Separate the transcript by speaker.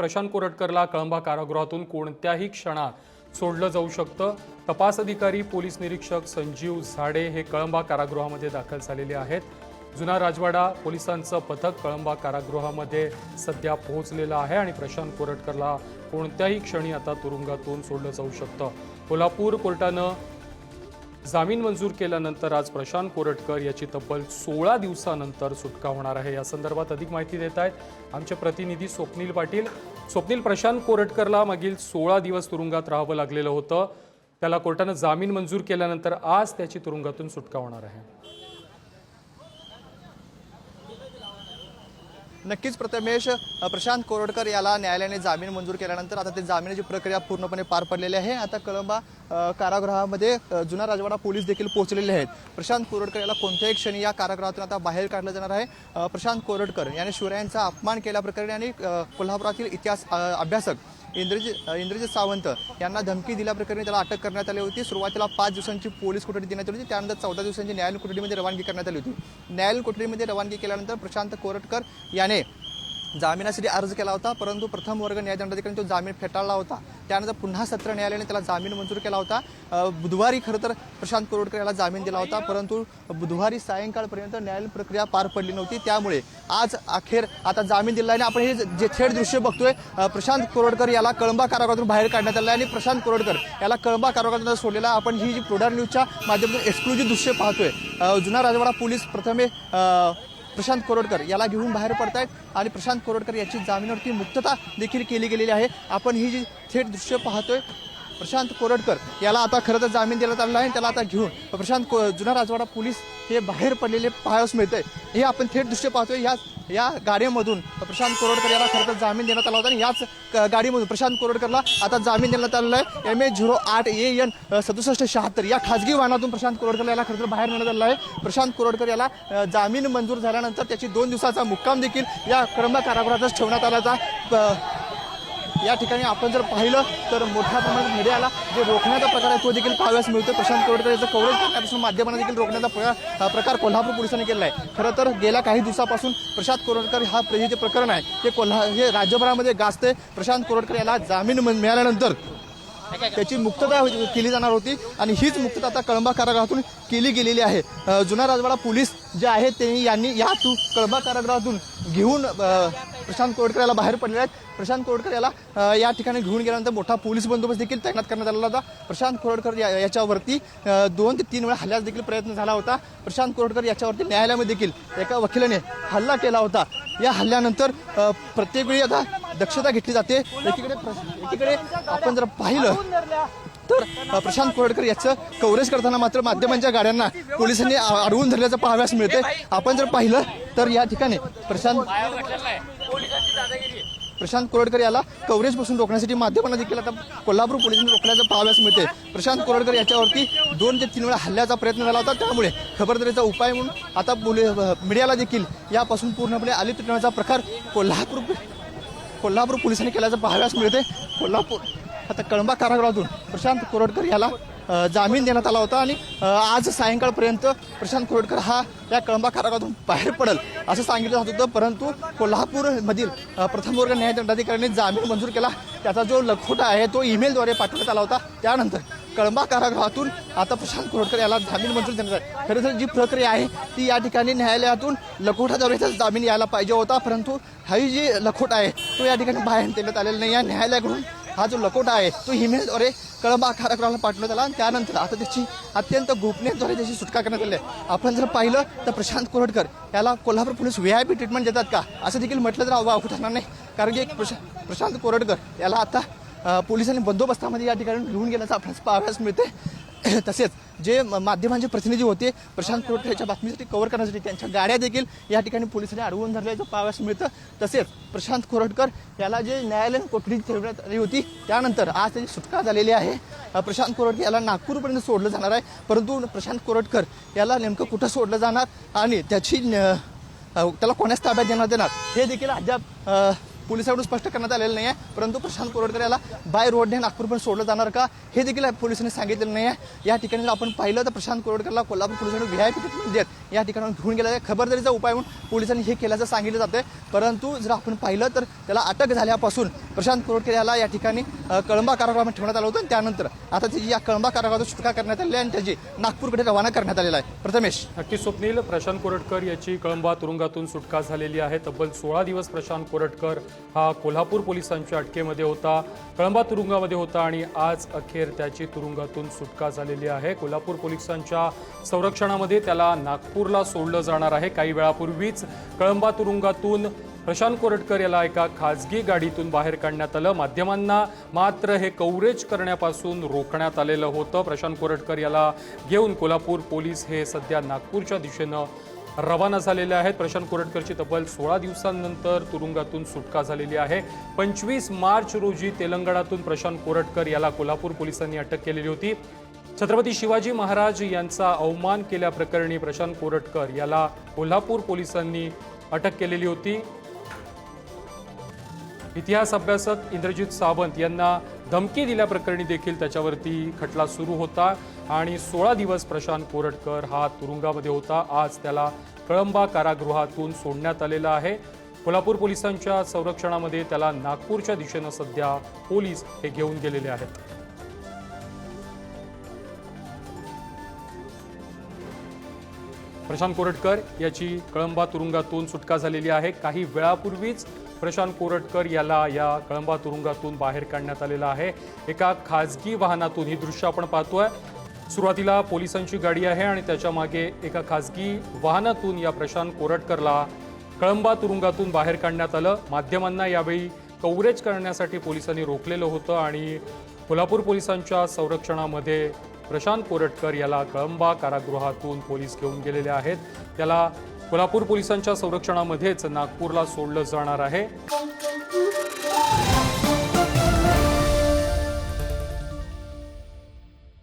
Speaker 1: प्रशांत कोरटकरला कळंबा कारागृहातून कोणत्याही क्षणात सोडलं जाऊ शकतं। तपास अधिकारी पोलीस निरीक्षक संजीव झाडे हे कळंबा कारागृहामध्ये दाखल झालेले आहेत। जुना राजवाडा पोलिसांचं पथक कळंबा कारागृहामध्ये सध्या पोहोचलेलं आहे आणि प्रशांत कोरटकरला कोणत्याही क्षणी आता तुरुंगातून सोडलं जाऊ शकतं। कोल्हापूर कोर्टानं जामीन मंजूर केल्यानंतर आज प्रशांत कोरटकर याची तब्बल 16 दिवसानंतर सुटका होणार आहे। या संदर्भात अधिक माहिती देत आहेत आमचे प्रतिनिधी स्वप्नील पाटील। स्वप्नील, प्रशांत कोरटकरला मागील 16 दिवस तुरुंगात राहावं लागलेलं होतं। त्याला कोर्टानं जामीन मंजूर केल्यानंतर आज त्याची तुरुंगातून सुटका होणार आहे।
Speaker 2: नक्कीच प्रथमेश, प्रशांत कोरटकर याला न्यायालयाने जामीन मंजूर केल्यानंतर आता ते जामिनाची प्रक्रिया पूर्णपणे पार पडलेली आहे। आता कळंबा कारागृहामध्ये जुना राजवाडा पोलीस देखील पोहोचलेले आहेत। प्रशांत कोरटकर याला कोणत्याही क्षणी या कारागृहातून आता बाहेर काढलं जाणार आहे। प्रशांत कोरटकर याने शिवरायांचा अपमान केल्याप्रकरणी आणि कोल्हापुरातील इतिहास अभ्यासक इंद्रजित सावंत यांना धमकी दिल्याप्रकरणी त्याला अटक करण्यात आली होती। सुरुवातीला 5 दिवसांची पोलीस कोठडी देण्यात आली होती, त्यानंतर 14 दिवसांची न्यायालयीन कोठडीमध्ये रवानगी करण्यात आली होती। न्यायालयीन कोठडीमध्ये रवानगी केल्यानंतर प्रशांत कोरटकर याने जामिनासाठी अर्ज केला होता, परंतु प्रथम वर्ग न्यायदंडाधिकाऱ्यांनी तो जामीन फेटाळला होता। त्यानंतर पुन्हा सत्र न्यायालयाने त्याला जामीन मंजूर केला होता। बुधवारी खरं तर प्रशांत कोरटकर याला जामीन दिला होता, परंतु बुधवारी सायंकाळपर्यंत न्यायालयीन प्रक्रिया पार पडली नव्हती। त्यामुळे आज अखेर आता जामीन दिला आहे। आपण हे जे थेट दृश्य बघतोय, प्रशांत कोरटकर याला कळंबा कारागृहातून बाहेर काढण्यात आलं आहे आणि प्रशांत कोरटकर याला कळंबा कारागृहातून सोडलेला आपण ही जी पुढार न्यूजच्या माध्यमातून एक्सक्लुझिव्ह दृश्य पाहतोय। जुना राजवाडा पोलीस प्रथमे प्रशांत कोरटकर याला घेऊन बाहेर पडतायत आणि प्रशांत कोरटकर याची जामिनावरती मुक्तता देखील केली गेलेली आहे। आपण ही जी थेट दृश्य पाहतोय, प्रशांत कोरटकर याला आता खरं तर जामीन देण्यात आलेला आहे। त्याला आता घेऊन जुना राजवाडा पोलीस हे बाहेर पडलेले पाहायला मिळतंय। हे आपण थेट दृश्य पाहतोय। या गाडीमधून प्रशांत कोरटकर याला खरं तर जामीन देण्यात आला होता आणि याच गाडीमधून प्रशांत कोरटकरला आता जामीन देण्यात आलेला आहे। MA08AN 6776 या खाजगी वाहनातून प्रशांत कोरटकर याला खरं तर बाहेर नेण्यात आलेला आहे। प्रशांत कोरटकर याला जामीन मंजूर झाल्यानंतर त्याची 2 दिवसाचा मुक्काम देखील या कळंबा कारागृहातच ठेवण्यात आला। या ठिकाणी आपण जर पाहिलं तर मोठ्या प्रमाणात मीडियाला जे रोखण्याचा प्रकार आहे तो देखील पाहाव्यास मिळतो। प्रशांत कोरटकर याचं कव्हरेज करण्यापासून माध्यमांना देखील रोखण्याचा प्रकार कोल्हापूर पोलिसांनी केला आहे। खरं तर गेल्या काही दिवसापासून प्रशांत कोरटकर जे प्रकरण आहे हे राज्यभरामध्ये गाजते। प्रशांत कोरटकर याला जामीन मिळाल्यानंतर त्याची मुक्तता केली जाणार होती आणि हीच मुक्तता आता कळंबा कारागृहातून केली गेलेली आहे। जुना राजवाडा पोलीस जे आहेत यांनी कळंबा कारागृहातून घेऊन प्रशांत कोरटकर याला बाहेर पडले आहेत। प्रशांत कोरटकर याला या ठिकाणी घेऊन गेल्यानंतर मोठा पोलीस बंदोबस्त देखील तैनात करण्यात आलेला होता। प्रशांत कोरटकर याच्यावरती 2 ते 3 वेळा हल्ल्याचा देखील प्रयत्न झाला होता। प्रशांत कोरटकर याच्यावरती न्यायालयामध्ये देखील एका वकिलाने हल्ला केला होता। या हल्ल्यानंतर प्रत्येक वेळी आता दक्षता घेतली जाते। एकीकडे आपण जर पाहिलं तर प्रशांत कोरटकर याचं कव्हरेज करताना मात्र माध्यमांच्या गाड्यांना पोलिसांनी अडवून धरल्याचं पाहाव्यास मिळते। आपण जर पाहिलं तर या ठिकाणी प्रशांत कोरटकर याला कव्हरेजपासून रोखण्यासाठी माध्यमांना देखील आता कोल्हापूर पोलिसांनी रोखल्याचं पाहाव्यास मिळते। प्रशांत कोरटकर याच्यावरती 2 ते 3 वेळा हल्ल्याचा प्रयत्न झाला होता, त्यामुळे खबरदारीचा उपाय म्हणून आता मीडियाला देखील यापासून पूर्णपणे अलिप्त ठेवण्याचा प्रकार कोल्हापूर पोलिसांनी केल्याचं पाहाव्यास मिळते। आता कळंबा कारागृहातून प्रशांत कोरटकर याला जामीन देण्यात आला होता आणि आज सायंकाळपर्यंत प्रशांत कोरटकर हा या कळंबा कारागृहातून बाहेर पडेल असं सांगितलं जात होतं, परंतु कोल्हापूरमधील प्रथम वर्ग न्यायदंडाधिकाऱ्यांनी जामीन मंजूर केला। त्याचा जो लखोटा आहे तो ईमेलद्वारे पाठवण्यात आला होता। त्यानंतर कळंबा कारागृहातून आता प्रशांत कोरटकर याला जामीन मंजूर देण्यात आहे। खरं तर जी प्रक्रिया आहे ती या ठिकाणी न्यायालयातून लखोटाद्वारेच जामीन यायला पाहिजे होता, परंतु हा जी लखोटा आहे तो या ठिकाणी बाहेर देण्यात आलेला नाही। या न्यायालयाकडून हा जो लखोटा आहे तो ईमेलद्वारे कळंबा कारागृहाला पाठवण्यात आला आणि त्यानंतर आता त्याची अत्यंत गोपनीयतेद्वारे त्याची सुटका करण्यात आली आहे। आपण जर पाहिलं तर प्रशांत कोरटकर याला कोल्हापूर पोलीस VIP ट्रीटमेंट देतात का असं देखील म्हटलं तर अवघड ठरणार नाही, कारण की प्रशांत कोरटकर याला आता पोलिसांनी बंदोबस्तामध्ये या ठिकाणी घेऊन गेल्याचं आपल्याला पाहाव्यास मिळते। तसेच जे माध्यमांचे प्रतिनिधी होते प्रशांत कोरटकर याच्या बातमीसाठी कव्हर करण्यासाठी त्यांच्या गाड्या देखील या ठिकाणी पोलिसांनी अडवून धरल्याचं पाहाव्यास मिळतं। तसेच प्रशांत कोरटकर याला जे न्यायालयीन कोठडीत ठेवण्यात आली होती त्यानंतर आज त्याची सुटका झालेली आहे। प्रशांत कोरटकर याला नागपूरपर्यंत सोडलं जाणार आहे, परंतु प्रशांत कोरटकर याला नेमकं कुठं सोडलं जाणार आणि त्याला कोणाच ताब्यात देण्यात येणार हे देखील अद्याप पोलिसांकडून स्पष्ट करण्यात आलेलं नाही आहे। परंतु प्रशांत कोरटकर याला बाय रोडने नागपूरपर्यंत सोडलं जाणार का हे देखील पोलिसांनी सांगितलेलं नाही आहे। या ठिकाणी आपण पाहिलं तर प्रशांत कोरटकरला कोल्हापूर पोलिसांनी VIP ट्रीटमेंट देत या ठिकाणी घेऊन गेला आहे। खबरदारीचा उपाय म्हणून पोलिसांनी हे केल्याचं सांगितलं जातंय, परंतु जर आपण पाहिलं तर त्याला अटक झाल्यापासून प्रशांत कोरटकर याला या ठिकाणी कळंबा कारागृहामध्ये ठेवण्यात आलं होतं आणि त्यानंतर आता त्याची या कळंबा कारागृहातून सुटका करण्यात आली आणि त्याची नागपूरकडे रवाना करण्यात आलेला आहे. प्रथमेश.
Speaker 1: नक्की स्वप्नील, प्रशांत कोरटकर याची कळंबा तुरुंगातून सुटका झालेली आहे. तब्बल 16 दिवस प्रशांत कोरटकर हा कोल्हापूर पोलिसांच्या अटकेमध्ये होता, कळंबा तुरुंगामध्ये होता आणि आज अखेर त्याची तुरुंगातून सुटका झालेली आहे. कोल्हापूर पोलिसांच्या संरक्षणामध्ये त्याला नागपूरला सोडलं जाणार आहे. काही वेळापूर्वीच कळंबा तुरुंगातून प्रशांत कोरटकर याला एका खाजगी गाडीतून बाहेर काढण्यात आलं. माध्यमांना मात्र हे कव्हरेज करण्यापासून रोखण्यात आलेलं होतं. प्रशांत कोरटकर याला घेऊन कोल्हापूर पोलीस हे सध्या नागपूरच्या दिशेनं रवाना झालेले आहेत. प्रशांत कोरटकरची तब्बल 16 दिवसांनंतर तुरुंगातून सुटका झालेली आहे. 25 मार्च रोजी तेलंगणातून प्रशांत कोरटकर याला कोल्हापूर पोलिसांनी अटक केलेली होती. छत्रपती शिवाजी महाराज यांचा अवमान केल्याप्रकरणी प्रशांत कोरटकर याला कोल्हापूर पोलिसांनी अटक केलेली होती. इतिहास अभ्यासक इंद्रजित सावंत यांना धमकी दिल्याप्रकरणी देखील त्याच्यावरती खटला सुरू होता आणि 16 दिवस प्रशांत कोरटकर हा तुरुंगामध्ये होता. आज त्याला कळंबा कारागृहातून सोडण्यात आलेला आहे. कोल्हापूर पोलिसांच्या संरक्षणामध्ये त्याला नागपूरच्या दिशेनं सध्या पोलीस हे घेऊन गेलेले आहेत. प्रशांत कोरटकर याची कळंबा तुरुंगातून सुटका झालेली आहे. काही वेळापूर्वीच प्रशांत कोरटकर याला या कळंबा तुरुंगातून बाहेर काढण्यात आलेला आहे. एका खाजगी वाहनातून ही दृश्य आपण पाहतोय. सुरुवातीला पोलिसांची गाडी आहे आणि त्याच्या मागे एका खाजगी वाहनातून या प्रशांत कोरटकरला कळंबा तुरुंगातून बाहेर काढण्यात आलं. माध्यमांना यावेळी कव्हरेज करण्यासाठी पोलिसांनी रोखलेलं होतं आणि कोल्हापूर पोलिसांच्या संरक्षणामध्ये प्रशांत कोरटकर याला कळंबा कारागृहातून पोलीस घेऊन गेलेले आहेत. त्याला कोल्हापूर पोलिसांच्या संरक्षणामध्येच नागपूरला सोडलं जाणार आहे.